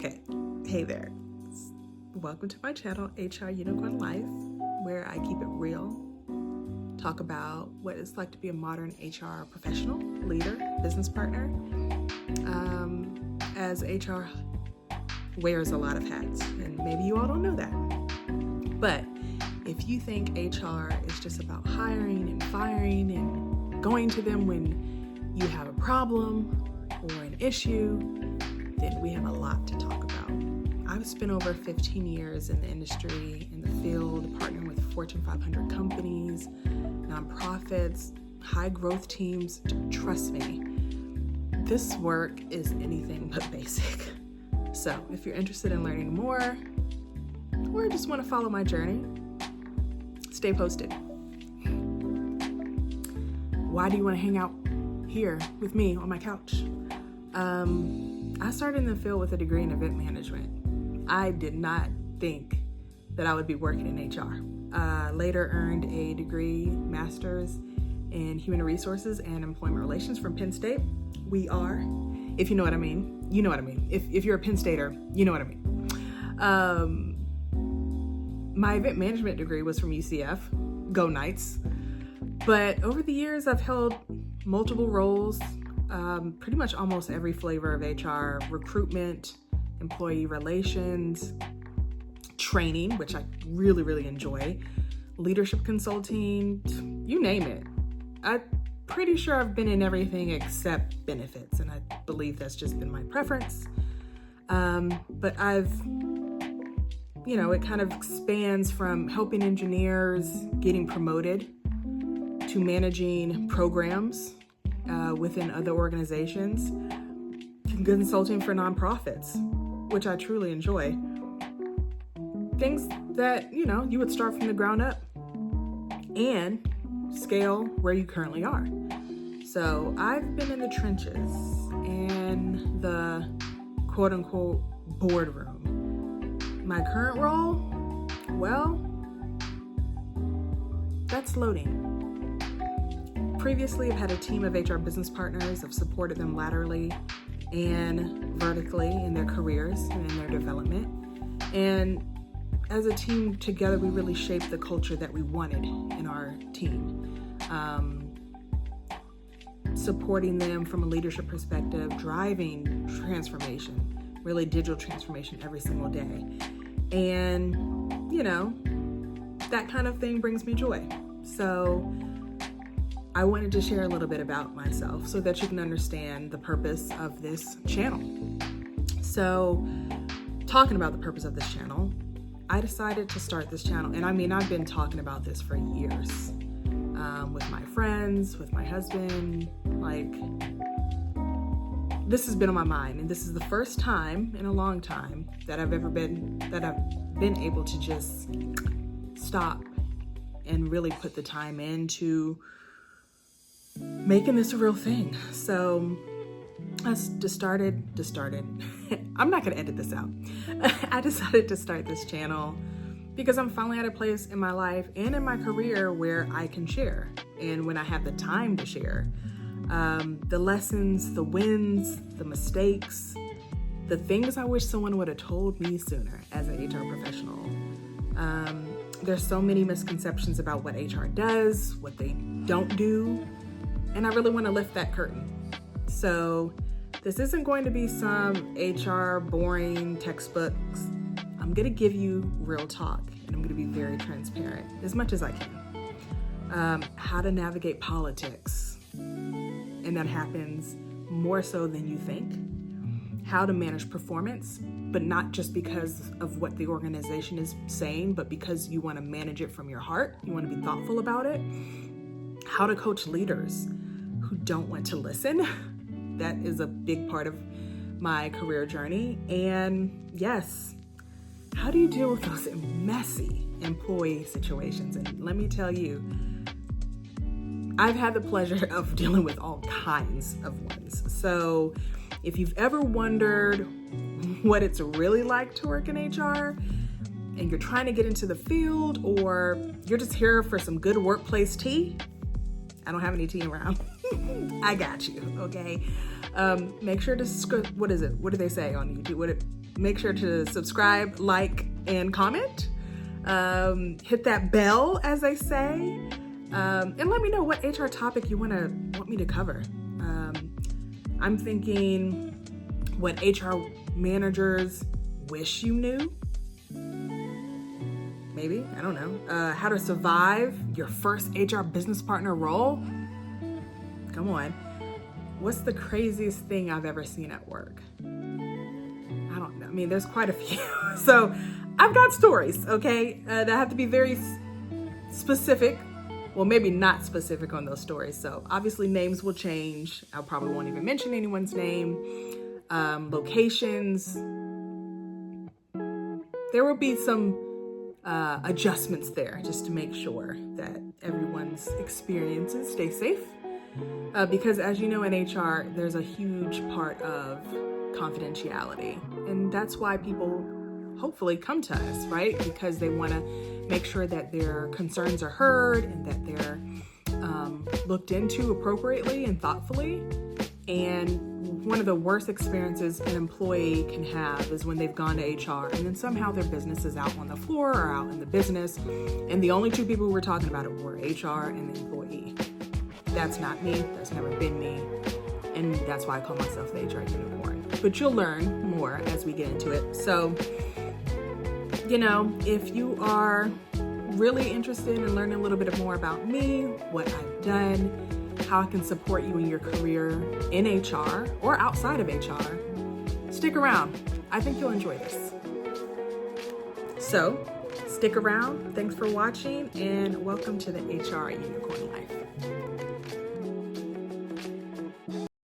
Okay, hey there. Welcome to my channel, HR Unicorn Life, where I keep it real, talk about what it's like to be a modern HR professional, leader, business partner. As HR wears a lot of hats, and maybe you all don't know that. But if you think HR is just about hiring and firing and going to them when you have a problem or an issue, then we have a lot to talk about. I've spent over 15 years in the industry, in the field, partnering with Fortune 500 companies, nonprofits, high growth teams. Trust me, this work is anything but basic. So if you're interested in learning more, or just want to follow my journey, stay posted. Why do you want to hang out here with me on my couch? I started in the field with a degree in event management. I did not think that I would be working in HR. Later earned a degree, master's in human resources and employment relations from Penn State. We are, if you know what I mean, you know what I mean. If you're a Penn Stater, you know what I mean. My event management degree was from UCF, go Knights. But over the years, I've held multiple roles, pretty much almost every flavor of HR: recruitment, employee relations, training, which I really, really enjoy, leadership consulting, you name it. I'm pretty sure I've been in everything except benefits, and I believe that's just been my preference. But it kind of spans from helping engineers getting promoted to managing programs within other organizations, consulting for nonprofits, which I truly enjoy. Things that, you would start from the ground up and scale where you currently are. So I've been in the trenches and the quote unquote boardroom. My current role, well, that's loading. Previously, I've had a team of HR business partners. I've supported them laterally and vertically in their careers and in their development. And as a team together, we really shaped the culture that we wanted in our team. Supporting them from a leadership perspective, driving transformation, really digital transformation every single day. And, that kind of thing brings me joy. So I wanted to share a little bit about myself so that you can understand the purpose of this channel. So, talking about the purpose of this channel, I decided to start this channel. And I've been talking about this for years with my friends, with my husband. This has been on my mind. And this is the first time in a long time that I've been able to just stop and really put the time into making this a real thing. So I just started. I'm not going to edit this out. I decided to start this channel because I'm finally at a place in my life and in my career where I can share. And when I have the time to share, the lessons, the wins, the mistakes, the things I wish someone would have told me sooner as an HR professional. There's so many misconceptions about what HR does, what they don't do. And I really want to lift that curtain. So this isn't going to be some HR boring textbooks. I'm going to give you real talk, and I'm going to be very transparent as much as I can. How to navigate politics, and that happens more so than you think. How to manage performance, but not just because of what the organization is saying, but because you want to manage it from your heart. You want to be thoughtful about it. How to coach leaders who don't want to listen. That is a big part of my career journey. And yes, how do you deal with those messy employee situations? And let me tell you, I've had the pleasure of dealing with all kinds of ones. So if you've ever wondered what it's really like to work in HR, and you're trying to get into the field, or you're just here for some good workplace tea, I don't have any tea around. I got you, okay? Make sure to, what is it? What do they say on YouTube? Make sure to subscribe, like, and comment. Hit that bell, as they say. And let me know what HR topic you want me to cover. I'm thinking what HR managers wish you knew. Maybe, I don't know. How to survive your first HR business partner role. Come on. What's the craziest thing I've ever seen at work? I don't know. I mean, there's quite a few. So I've got stories, okay, that have to be very specific. Well, maybe not specific on those stories. So obviously names will change. I probably won't even mention anyone's name. Locations. There will be some adjustments there just to make sure that everyone's experiences stay safe. Because as you know, in HR, there's a huge part of confidentiality. And that's why people hopefully come to us, right? Because they want to make sure that their concerns are heard and that they're looked into appropriately and thoughtfully. And one of the worst experiences an employee can have is when they've gone to HR and then somehow their business is out on the floor or out in the business, and the only two people who were talking about it were HR and the employee. That's not me. That's never been me. And that's why I call myself the HR unicorn. But you'll learn more as we get into it. So, if you are really interested in learning a little bit more about me, what I've done, how I can support you in your career in HR or outside of HR, stick around. I think you'll enjoy this. So, stick around. Thanks for watching and welcome to the HR Unicorn Life.